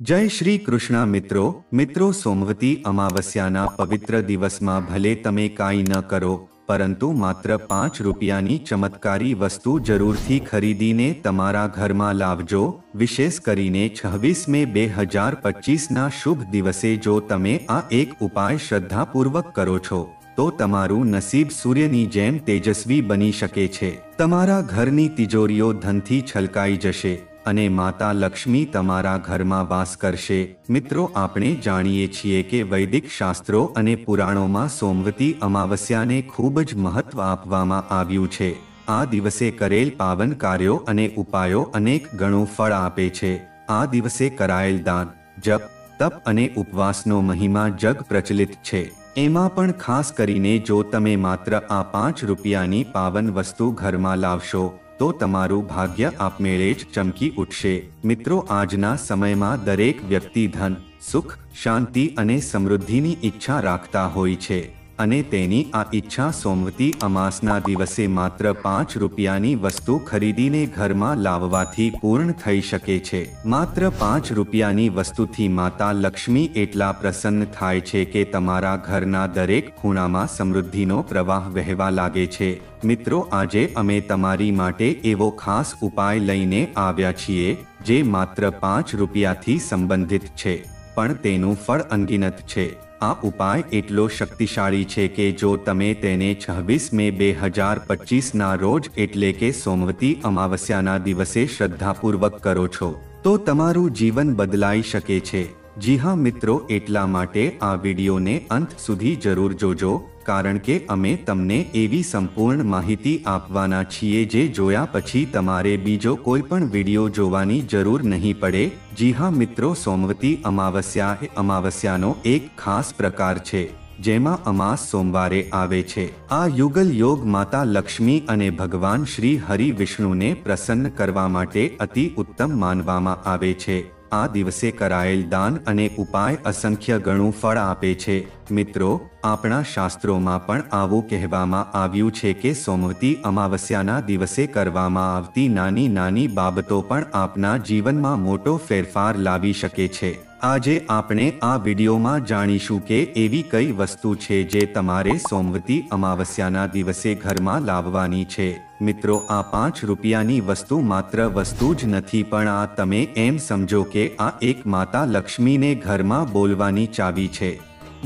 જય શ્રી કૃષ્ણ મિત્રો સોમવતી અમાવસ્યાના પવિત્ર દિવસમાં ભલે તમે કાંઈ ન કરો પરંતુ માત્ર 5 રૂપિયાની ચમત્કારી વસ્તુ જરૂરથી ખરીદીને તમારા ઘરમાં લાવજો। વિશેષ કરીને 26 મે 2025ના શુભ દિવસે જો તમે આ એક ઉપાય શ્રદ્ધાપૂર્વક કરો છો તો તમારું નસીબ સૂર્યની જેમ તેજસ્વી બની શકે છે। તમારા ઘરની તિજોરીઓ ધનથી છલકાઈ જશે અને માતા લક્ષ્મી તમારા ઘરમાં વાસ કરશે। મિત્રો, આપણે જાણીએ છીએ કે વૈદિક શાસ્ત્રો અને પુરાણોમાં સોમવતી અમાવસ્યાને ખૂબ જ મહત્વ આપવામાં આવ્યું છે। આ દિવસે કરેલ પાવન કાર્યો અને ઉપાયો અનેક ગણું ફળ આપે છે। આ દિવસે કરાયેલ દાન, જપ, તપ અને ઉપવાસનો મહિમા જગ પ્રચલિત છે। એમાં પણ ખાસ કરીને જો તમે માત્ર આ 5 રૂપિયાની પાવન વસ્તુ ઘરમાં લાવશો તો તમારું ભાગ્ય આપમેળે જ ચમકી ઉઠશે। મિત્રો, આજના સમયમાં દરેક વ્યક્તિ ધન, સુખ, શાંતિ અને સમૃદ્ધિની ઈચ્છા રાખતા હોય છે અને તેની આ ઈચ્છા સોમવતી અમાસના દિવસે માત્ર 5 રૂપિયાની વસ્તુ ખરીદીને ઘરમાં લાવવાથી પૂર્ણ થઈ શકે છે। માત્ર 5 રૂપિયાની વસ્તુથી માતા લક્ષ્મી એટલા પ્રસન્ન થાય છે કે તમારા ઘરના દરેક ખૂણામાં સમૃદ્ધિનો પ્રવાહ વહેવા લાગે છે। મિત્રો, આજે અમે તમારી માટે એવો ખાસ ઉપાય લઈને આવ્યા છીએ જે માત્ર 5 રૂપિયાથી સંબંધિત છે પણ તેનું ફળ અનગિનત છે। આ ઉપાય એટલો શક્તિશાળી છે કે જો તમે તેને 26 મે 2025ના રોજ એટલે કે સોમવતી અમાવસ્યાના દિવસે શ્રદ્ધાપૂર્વક કરો છો તો તમારું જીવન બદલાઈ શકે છે। જી હા મિત્રો, એટલા માટે આ વિડીયોને અંત સુધી જરૂર જોજો કારણ કે અમે તમને એવી સંપૂર્ણ માહિતી આપવાના છીએ જે જોયા પછી તમારે બીજો કોઈ પણ વિડીયો જોવાની જરૂર નહીં પડે। જી હા મિત્રો, સોમવતી અમાવસ્યા એ અમાવસ્યાનો એક ખાસ પ્રકાર છે જેમાં અમાસ સોમવારે આવે છે। આ યુગલ યોગ માતા લક્ષ્મી અને ભગવાન શ્રી હરિ વિષ્ણુને પ્રસન્ન કરવા માટે અતિ ઉત્તમ માનવામાં આવે છે। આ દિવસે કરાયેલ દાન અને ઉપાય અસંખ્ય ગણું ફળ આપે છે। મિત્રો, આપણા શાસ્ત્રોમાં પણ આવું કહેવામાં આવ્યું છે કે સોમવતી અમાવસ્યાના દિવસે કરવામાં આવતી નાની નાની બાબતો પણ આપના જીવનમાં મોટો ફેરફાર લાવી શકે છે। આજે આપણે આ વિડીયોમાં જાણીશું કે એવી કઈ વસ્તુ છે જે તમારે સોમવતી અમાવસ્યાના દિવસે ઘરમાં લાવવાની છે। મિત્રો, આ 5 રૂપિયાની વસ્તુ માત્ર વસ્તુ જ નથી પણ આ તમે એમ સમજો કે આ એક માતા લક્ષ્મીને ઘરમાં બોલવાની ચાવી છે।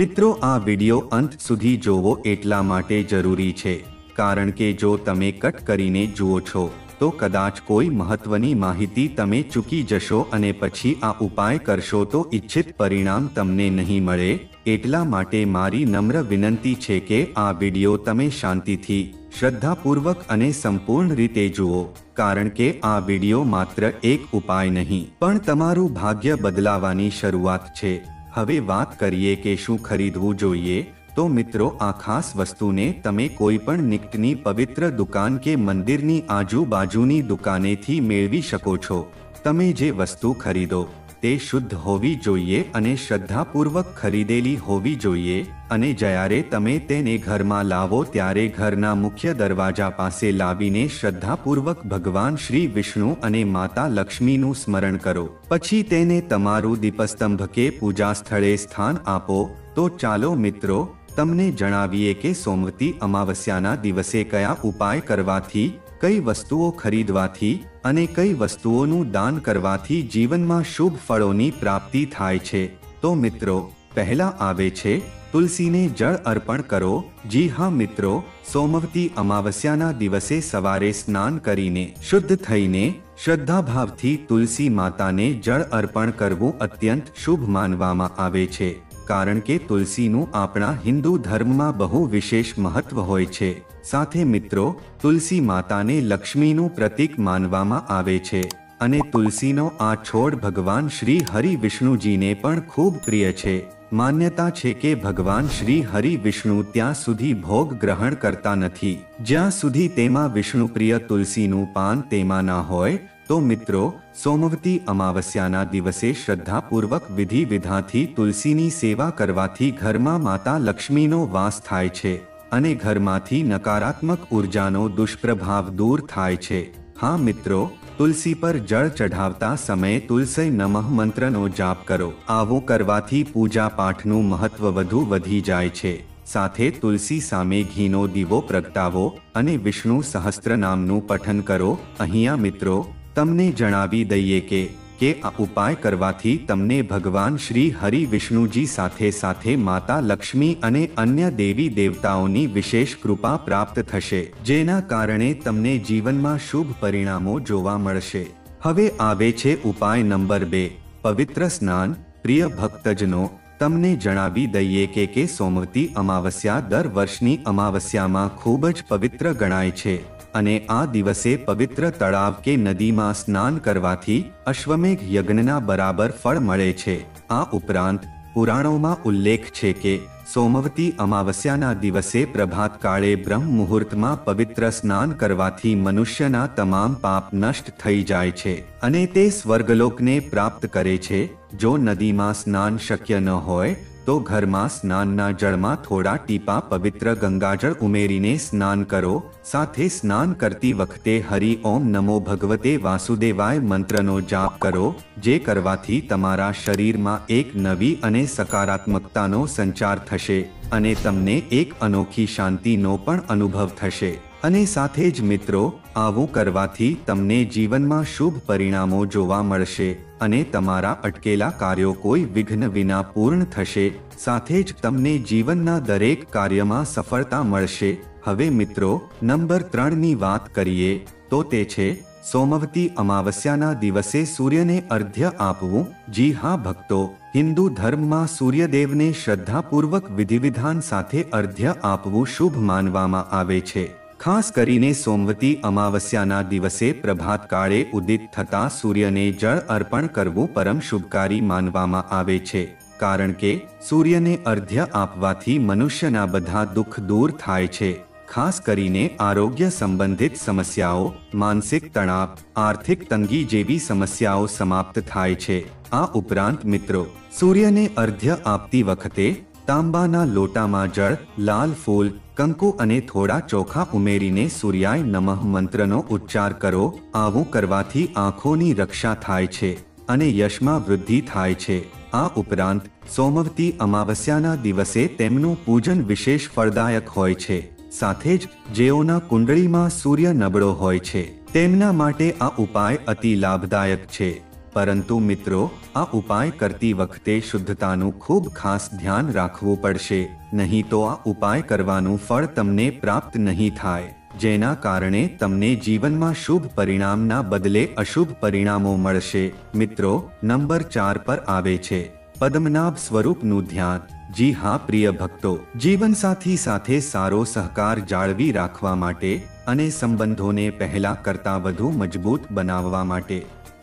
મિત્રો, આ વિડીયો અંત સુધી જોવો એટલા માટે જરૂરી છે કારણ કે જો તમે કટ કરીને જુઓ છો તો કદાચ કોઈ મહત્વની માહિતી તમે ચૂકી જશો અને પછી આ ઉપાય કરશો તો ઈચ્છિત પરિણામ તમને નહીં મળે। એટલા માટે મારી નમ્ર વિનંતી છે કે આ વિડીયો તમે શાંતિથી, શ્રદ્ધાપૂર્વક અને સંપૂર્ણ રીતે જુઓ કારણ કે આ વિડીયો માત્ર એક ઉપાય નહીં પણ તમારું ભાગ્ય બદલાવાની શરૂઆત છે। હવે વાત કરીએ કે શું ખરીદવું જોઈએ તો મિત્રો, આ ખાસ વસ્તુને તમે કોઈ પણ નિકટની પવિત્ર દુકાન કે મંદિરની આજુબાજુની દુકાનેથી મેળવી શકો છો। તમે જે વસ્તુ ખરીદો તે શુદ્ધ હોવી જોઈએ અને શ્રદ્ધાપૂર્વક ખરીદેલી હોવી જોઈએ અને જ્યારે તમે તેને ઘરમાં લાવો ત્યારે ઘરના મુખ્ય દરવાજા પાસે લાવીને શ્રદ્ધાપૂર્વક ભગવાન શ્રી વિષ્ણુ અને માતા લક્ષ્મીનું સ્મરણ કરો। પછી તેને તમારું દીપસ્તંભ કે પૂજા સ્થળે સ્થાન આપો। તો ચાલો મિત્રો, તમને જણાવીએ કે સોમવતી અમાવસ્યાના દિવસે કયા ઉપાય કરવાથી, કઈ વસ્તુઓ ખરીદવાથી અને કઈ વસ્તુઓનું દાન કરવાથી જીવનમાં શુભ ફળોની પ્રાપ્તિ થાય છે। તો મિત્રો, પહેલા આવે છે તુલસીને જળ અર્પણ કરો। જી હા મિત્રો, સોમવતી અમાવસ્યાના દિવસે સવારે સ્નાન કરીને શુદ્ધ થઈને શ્રદ્ધાભાવથી તુલસી માતાને જળ અર્પણ કરવું અત્યંત શુભ માનવામાં આવે છે કારણ કે તુલસીનું આપણા હિન્દુ ધર્મમાં બહુ વિશેષ મહત્વ હોય છે। સાથે મિત્રો, તુલસી માતાને લક્ષ્મીનું પ્રતીક માનવામાં આવે છે અને તુલસીનો આ છોડ ભગવાન શ્રી હરિ વિષ્ણુજીને પણ ખૂબ પ્રિય છે। માન્યતા છે કે ભગવાન શ્રી હરિ વિષ્ણુ ત્યાં સુધી ભોગ ગ્રહણ કરતા નથી જ્યાં સુધી તેમાં વિષ્ણુપ્રિય તુલસીનું પાન તેમાં ના હોય। તો મિત્રો, સોમવતી અમાવસ્યાના દિવસે શ્રદ્ધાપૂર્વક વિધિ વિધાનથી તુલસીની સેવા કરવાથી ઘરમાં માતા લક્ષ્મીનો વાસ થાય છે અને ઘરમાંથી નકારાત્મક ઉર્જાનો દુષ્પ્રભાવ દૂર થાય છે। હા મિત્રો, તુલસી પર જળ ચઢાવતા સમયે તુલસી નમઃ મંત્રનો જાપ કરો. આવું કરવાથી પૂજા પાઠનું મહત્વ વધુ વધી જાય છે. સાથે તુલસી સામે ઘીનો દીવો પ્રગટાવો અને વિષ્ણુ સહસ્ત્ર નામનું પઠન કરો. અહીંયા મિત્રો તમને જણાવી દઈએ કે આ ઉપાય કરવાથી તમને ભગવાન શ્રી હરિ વિષ્ણુજી સાથે સાથે માતા લક્ષ્મી અને અન્ય દેવી દેવતાઓની વિશેષ કૃપા પ્રાપ્ત થશે, જેના કારણે તમને જીવનમાં શુભ પરિણામો જોવા મળશે. હવે આવે છે ઉપાય નંબર 2, પવિત્ર સ્નાન. પ્રિય ભક્તજનો, તમને જણાવી દઈએ કે સોમવતી અમાવસ્યા દર વર્ષની અમાવસ્યામાં ખૂબ જ પવિત્ર ગણાય છે અને આ દિવસે પવિત્ર તળાવ કે નદીમાં સ્નાન કરવાથી અશ્વમેઘ યજ્ઞના બરાબર ફળ મળે છે. આ ઉપરાંત પુરાણોમાં ઉલ્લેખ છે કે સોમવતી અમાવસ્યાના દિવસે પ્રભાતકાળે બ્રહ્મ મુહૂર્તમાં પવિત્ર સ્નાન કરવાથી મનુષ્યના તમામ પાપ નષ્ટ થઈ જાય છે અને તે સ્વર્ગલોકને પ્રાપ્ત કરે છે. જો નદીમાં સ્નાન શક્ય ન હોય તો ઘરમાં સ્નાનના જળમાં થોડા ટીપા પવિત્ર ગંગાજળ ઉમેરીને સ્નાન કરો. સાથે સ્નાન કરતી વખતે હરિ ઓમ નમો ભગવતે વાસુદેવાય મંત્રનો જાપ કરો, જે કરવાથી તમારા શરીરમાં એક નવી અને સકારાત્મકતાનો સંચાર થશે અને તમને એક અનોખી શાંતિનો પણ અનુભવ થશે. અને સાથે જ મિત્રો, આવું કરવાથી તમને જીવનમાં શુભ પરિણામો જોવા મળશે અને તમારા અટકેલા કાર્યો કોઈ વિઘ્ન વિના પૂર્ણ થશે. સાથે જ તમને જીવનના દરેક કાર્યમાં સફળતા મળશે. હવે મિત્રો, નંબર 3ની વાત કરીએ તો તે છે સોમવતી અમાવસ્યાના દિવસે સૂર્યને અર્ઘ્ય આપવું. જી હા ભક્તો, હિન્દુ ધર્મમાં સૂર્યદેવને શ્રદ્ધાપૂર્વક વિધિવિધાન સાથે અર્ઘ્ય આપવું શુભ માનવામાં આવે છે. ખાસ કરીને સોમવતી અમાવસ્યાના દિવસે પ્રભાતકાળે ઉદિત થતા સૂર્યને જળ અર્પણ કરવું પરમ શુભકારી માનવામાં આવે છે, કારણ કે સૂર્યને અર્ઘ્ય આપવાથી મનુષ્યના બધા દુઃખ દૂર થાય છે. ખાસ કરીને આરોગ્ય સંબંધિત સમસ્યાઓ, માનસિક તણાવ, આર્થિક તંગી જેવી સમસ્યાઓ સમાપ્ત થાય છે. આ ઉપરાંત મિત્રો, સૂર્યને અર્ઘ્ય આપતી વખતે તાંબાના લોટામાં જળ, લાલ ફૂલ, કંકુ અને થોડા ચોખા ઉમેરીને સૂર્યાય નમઃ મંત્રનો ઉચ્ચાર કરો. આવું કરવાથી આંખોની રક્ષા થાય છે અને યશમાં વૃદ્ધિ થાય છે. આ ઉપરાંત સોમવતી અમાવસ્યાના દિવસે તેમનું પૂજન વિશેષ ફળદાયક હોય છે. સાથે જ જેઓના કુંડળીમાં સૂર્ય નબળો હોય છે તેમના માટે આ ઉપાય અતિ લાભદાયક છે. પરંતુ મિત્રો, આ ઉપાય કરતી વખતે શુદ્ધતાનું ખૂબ ખાસ ધ્યાન રાખવું પડશે, નહીં તો આ ઉપાય કરવાનું ફળ તમને પ્રાપ્ત નહીં થાય, જેના કારણે તમને જીવનમાં શુભ પરિણામના બદલે અશુભ પરિણામો મળશે. મિત્રો, નંબર 4 પર આવે છે પદ્મનાભ સ્વરૂપનું ધ્યાન. જી હા પ્રિય ભક્તો, જીવનસાથી સાથે સારો સહકાર જાળવી રાખવા માટે અને સંબંધોને પહેલા કરતાં વધુ મજબૂત બનાવવા માટે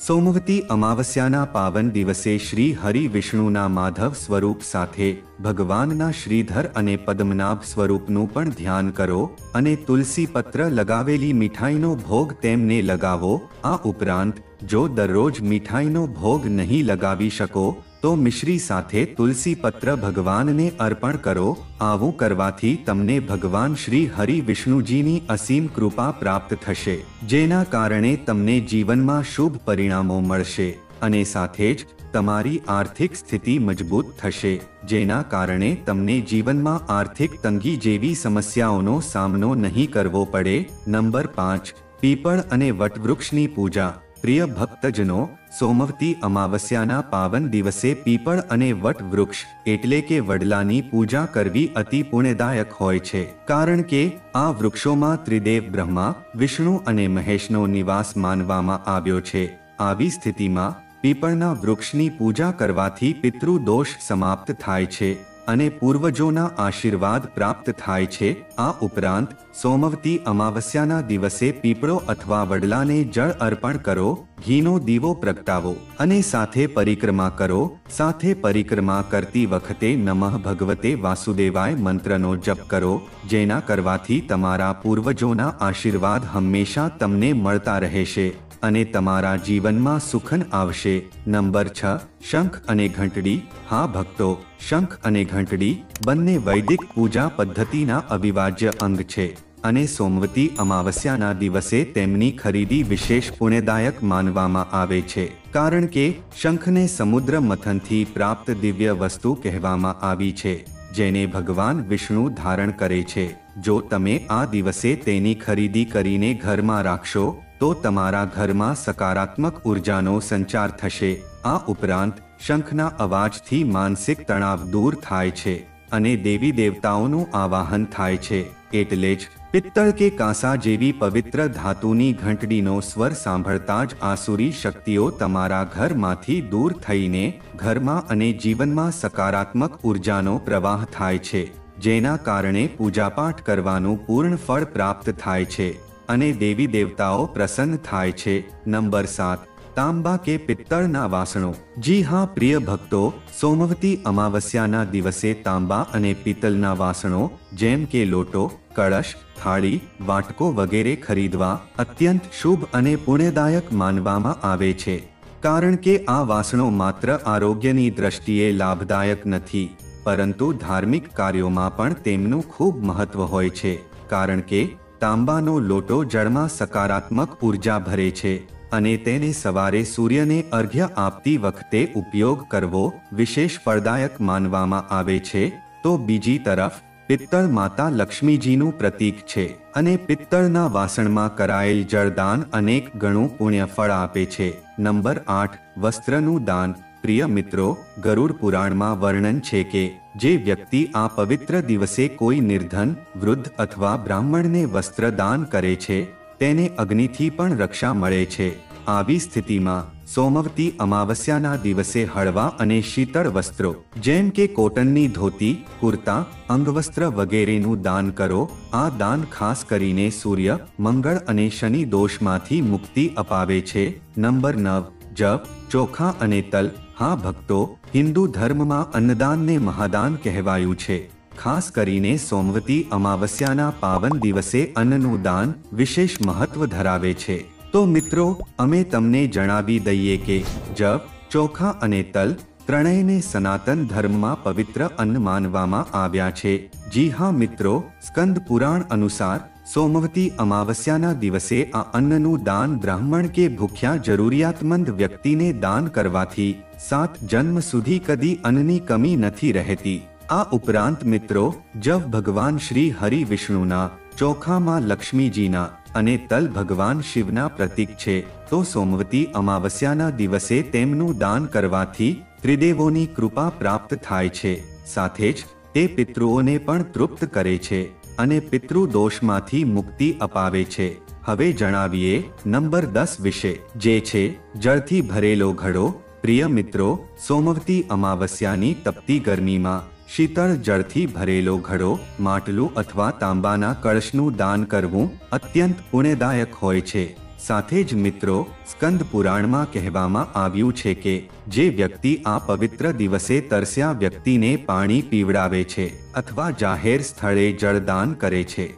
સોમવતી અમાવસ્યાના પાવન દિવસે શ્રી હરિ વિષ્ણુના માધવ સ્વરૂપ સાથે ભગવાનના શ્રીધર અને પદ્મનાભ સ્વરૂપનું પણ ધ્યાન કરો અને તુલસી પત્ર લગાવેલી મીઠાઈનો ભોગ તેમને લગાવો. આ ઉપરાંત જો દરરોજ મીઠાઈનો ભોગ નહીં લગાવી શકો તો મિશ્રી સાથે તુલસી પત્ર ભગવાનને અર્પણ કરો. આવું કરવાથી તમને ભગવાન શ્રી હરિ વિષ્ણુજીની અસીમ કૃપા પ્રાપ્ત થશે, જેના કારણે તમને જીવનમાં શુભ પરિણામો મળશે અને સાથે જ તમારી આર્થિક સ્થિતિ મજબૂત થશે, જેના કારણે તમને જીવનમાં આર્થિક તંગી જેવી સમસ્યાઓનો સામનો નહીં કરવો પડે. નંબર 5, પીપળ અને વટવૃક્ષની પૂજા. પ્રિય ભક્તજનો, સોમવતી અમાવસ્યાના પાવન દિવસે પીપળ અને વટ વૃક્ષ એટલે કે વડલાની પૂજા કરવી અતિ પુણ્યદાયક હોય છે, કારણ કે આ વૃક્ષોમાં ત્રિદેવ બ્રહ્મા, વિષ્ણુ અને મહેશનો નિવાસ માનવામાં આવ્યો છે. આવી સ્થિતિમાં પીપળના વૃક્ષની પૂજા કરવાથી પિતૃ દોષ સમાપ્ત થાય છે અને પૂર્વજોના આશીર્વાદ પ્રાપ્ત થાય છે. આ ઉપરાંત સોમવતી અમાવસ્યાના દિવસે પીપળો અથવા વડલાને જળ અર્પણ કરો, ઘીનો દીવો પ્રગટાવો અને સાથે પરિક્રમા કરો. સાથે પરિક્રમા કરતી વખતે નમઃ ભગવતે વાસુદેવાય મંત્રનો જપ કરો, જેના કરવાથી તમારા પૂર્વજોના આશીર્વાદ હંમેશા તમને મળતા રહેશે અને તમારા જીવનમાં સુખન આવશે. નંબર 6, શંખ અને ઘંટડી. હા ભક્તો, શંખ અને ઘંટડી બંને વૈદિક પૂજા પદ્ધતિના અવિભાજ્ય અંગ છે. અને સોમવતી અમાવસ્યાના દિવસે તેમની ખરીદી વિશેષ પુણ્યદાયક માનવામાં આવે છે, કારણ કે શંખને સમુદ્ર મંથનથી પ્રાપ્ત દિવ્ય વસ્તુ કહેવામાં આવી છે, જેને ભગવાન વિષ્ણુ ધારણ કરે છે. જો તમે આ દિવસે તેની ખરીદી કરીને ઘરમાં રાખશો તો તમારા ઘરમાં સકારાત્મક ઉર્જાનો સંચાર થશે. આ ઉપરાંત શંખના અવાજથી માનસિક તણાવ દૂર થાય છે અને દેવી દેવતાઓનું આવાહન થાય છે. એટલે જ પિત્તળ કે કાંસા જેવી પવિત્ર ધાતુની ઘંટડીનો સ્વર સાંભળતા જ આસુરી શક્તિઓ તમારા ઘરમાંથી દૂર થઈને ઘરમાં અને જીવનમાં સકારાત્મક ઉર્જાનો પ્રવાહ થાય છે, જેના કારણે પૂજાપાઠ કરવાનું પૂર્ણ ફળ પ્રાપ્ત થાય છે અને દેવી દેવતાઓ પ્રસન્ન થાય છે. નંબર 7. તાંબા કે પિત્તળના વાસણો. જી હા પ્રિય ભક્તો, સોમવતી અમાવસ્યાના દિવસે તાંબા અને પિત્તળના વાસણો જેમ કે લોટો, કળશ, થાળી, વાટકો વગેરે ખરીદવા અત્યંત શુભ અને પુણ્યદાયક માનવામાં આવે છે, કારણ કે આ વાસણો માત્ર આરોગ્યની દ્રષ્ટિએ લાભદાયક નથી, પરંતુ ધાર્મિક કાર્યોમાં પણ તેમનું ખૂબ મહત્વ હોય છે, કારણ કે તાંબાનો લોટો જળમાં સકારાત્મક ઉર્જા ભરે છે અને તેને સવારે સૂર્યને અર્ઘ્ય આપતી વખતે ઉપયોગ કરવો વિશેષ ફળદાયક માનવામાં આવે છે. તો બીજી તરફ પિત્તળ માતા લક્ષ્મીજીનું પ્રતીક છે અને પિત્તળના વાસણમાં કરાયેલ જળદાન અનેક ગણું પુણ્ય ફળ આપે છે. નંબર 8. વસ્ત્રનું દાન. પ્રિય મિત્રો, ગરુડ પુરાણમાં વર્ણન છે કે જે વ્યક્તિ આ પવિત્ર દિવસે કોઈ નિર્ધન, વૃદ્ધ અથવા બ્રાહ્મણને વસ્ત્ર દાન કરે છે તેને અગ્નિથી પણ રક્ષા મળે છે. આવી સ્થિતિમાં સોમવતી અમાવસ્યાના દિવસે હળવા અને શીતળ વસ્ત્રો જેમ કે કોટનની ધોતી, કુર્તા, અંગવસ્ત્ર વગેરેનું દાન કરો. આ દાન ખાસ કરીને સૂર્ય, મંગળ અને શનિ દોષમાંથી મુક્તિ અપાવે છે. નંબર 9. જવ, ચોખા અને તલ. હા ભક્તો, હિન્દુ ધર્મમાં અન્નદાનને મહાદાન કહેવાયું છે. ખાસ કરીને સોમવતી અમાવસ્યાના પાવન દિવસે અન્નનું દાન વિશેષ મહત્વ ધરાવે છે. તો મિત્રો, અમે તમને જણાવી દઈએ કે જવ, ચોખા અને તલ ત્રણેયને સનાતન ધર્મમાં પવિત્ર અન્ન માનવામાં આવ્યા છે. જી હા મિત્રો, સ્કંદ પુરાણ અનુસાર સોમવતી અમાવસ્યાના દિવસે આ અન્નનું દાન બ્રાહ્મણ કે ભૂખ્યા જરૂરિયાતમંદ વ્યક્તિને દાન કરવાથી 7 જન્મ સુધી કદી અન્નની કમી નથી રહેતી. આ ઉપરાંત મિત્રો, જવ ભગવાન શ્રી હરિ વિષ્ણુના, ચોખામાં લક્ષ્મીજીના અને તલ ભગવાન શિવના પ્રતીક છે. તો સોમવતી અમાવસ્યાના દિવસે તેમનું દાન કરવાથી ત્રિદેવોની કૃપા પ્રાપ્ત થાય છે, સાથે જ તે પિતૃઓને પણ તૃપ્ત કરે છે અને પિતૃ દોષમાંથી મુક્તિ અપાવે છે. હવે જણાવીએ નંબર 10 વિશે, જે છે જળથી ભરેલો ઘડો. પ્રિય મિત્રો, સોમવતી અમાવસ્યાની તપતી ગરમીમાં શીતળ જળથી ભરેલો ઘડો, માટલું અથવા તાંબાના કળશનું દાન કરવું અત્યંત પુણ્યદાયક હોય છે. સાથે જ મિત્રો, સ્કંદ પુરાણમાં કહેવામાં આવ્યું છે કે જે વ્યક્તિ આ પવિત્ર દિવસે તરસ્યા વ્યક્તિને પાણી પીવડાવે છે અથવા જાહેર સ્થળે જળદાન કરે છે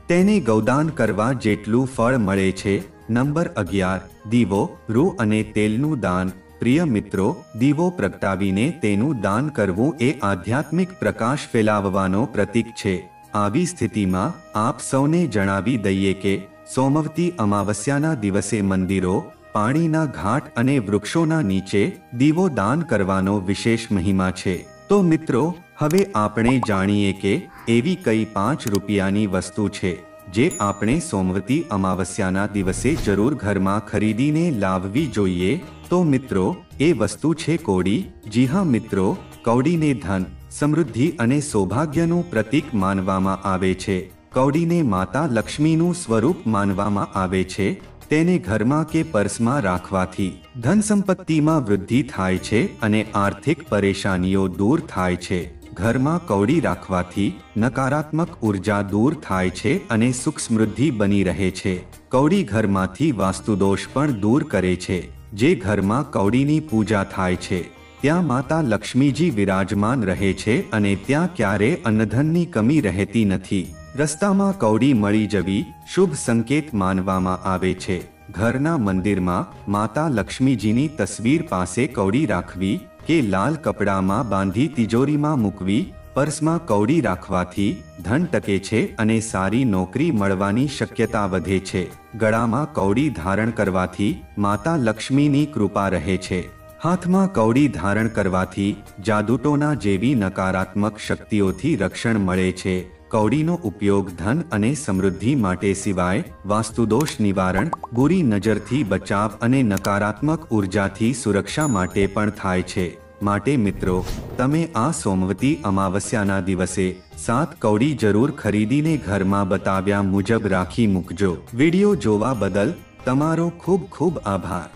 તેને ગૌદાન કરવા જેટલું ફળ મળે છે. નંબર 11. દીવો, રૂ અને તેલનું દાન. પ્રિય મિત્રો, દીવો પ્રગટાવીને તેનું દાન કરવું એ આધ્યાત્મિક પ્રકાશ ફેલાવવાનો પ્રતીક છે. આવી સ્થિતિમાં આપ સૌને જણાવી દઈએ કે સોમવતી અમાવસ્યાના દિવસે મંદિરો, પાણીના ઘાટ અને વૃક્ષોના નીચે દીવો દાન કરવાનો વિશેષ મહિમા છે. તો મિત્રો, હવે આપણે જાણીએ કે એવી કઈ 5 રૂપિયાની વસ્તુ છે જે આપણે સોમવતી અમાવસ્યાના દિવસે જરૂર ઘરમાં ખરીદીને લાવવી જોઈએ. તો મિત્રો, એ વસ્તુ છે કૌડી. જી હા મિત્રો, કૌડીને ધન, સમૃદ્ધિ અને સૌભાગ્યનું પ્રતીક માનવામાં આવે છે. કૌડીને માતા લક્ષ્મીનું સ્વરૂપ માનવામાં આવે છે. તેને ઘરમાં કે પર્સમાં રાખવાથી ધન સંપત્તિમાં વૃદ્ધિ થાય છે અને આર્થિક પરેશાનીઓ દૂર થાય છે. ઘરમાં કૌડી રાખવાથી નકારાત્મક ઉર્જા દૂર થાય છે અને સુખ સમૃદ્ધિ બની રહે છે. કૌડી ઘરમાંથી વાસ્તુદોષ પણ દૂર કરે છે. જે ઘરમાં કૌડીની પૂજા થાય છે ત્યાં માતા લક્ષ્મીજી વિરાજમાન રહે છે અને ત્યાં ક્યારે અન્નધનની કમી રહેતી નથી. રસ્તામાં કૌડી મળી જવી શુભ સંકેત માનવામાં આવે છે. ઘરના મંદિરમાં માતા લક્ષ્મીજીની તસવીર પાસે કૌડી રાખવી કે લાલ કપડામાં બાંધી તિજોરીમાં મૂકવી પર્સમાં કૌડી રાખવાથી ધન ટકે છે અને સારી નોકરી મળવાની શક્યતા વધે છે. ગળામાં કૌડી ધારણ કરવાથી માતા લક્ષ્મીની કૃપા રહે છે. હાથમાં કૌડી ધારણ કરવાથી જાદુટોના જેવી નકારાત્મક શક્તિઓથી રક્ષણ મળે છે. કૌડીનો ઉપયોગ ધન અને સમૃદ્ધિ માટે સિવાય વાસ્તુદોષ નિવારણ, બુરી નજરથી બચાવ અને નકારાત્મક ઉર્જાથી સુરક્ષા માટે પણ થાય છે. માટે મિત્રો, તમે આ સોમવતી અમાવસ્યાના દિવસે 7 કૌડી જરૂર ખરીદીને ઘરમાં બતાવ્યા મુજબ રાખી મૂકજો. વિડિયો જોવા બદલ તમારો ખૂબ ખૂબ આભાર.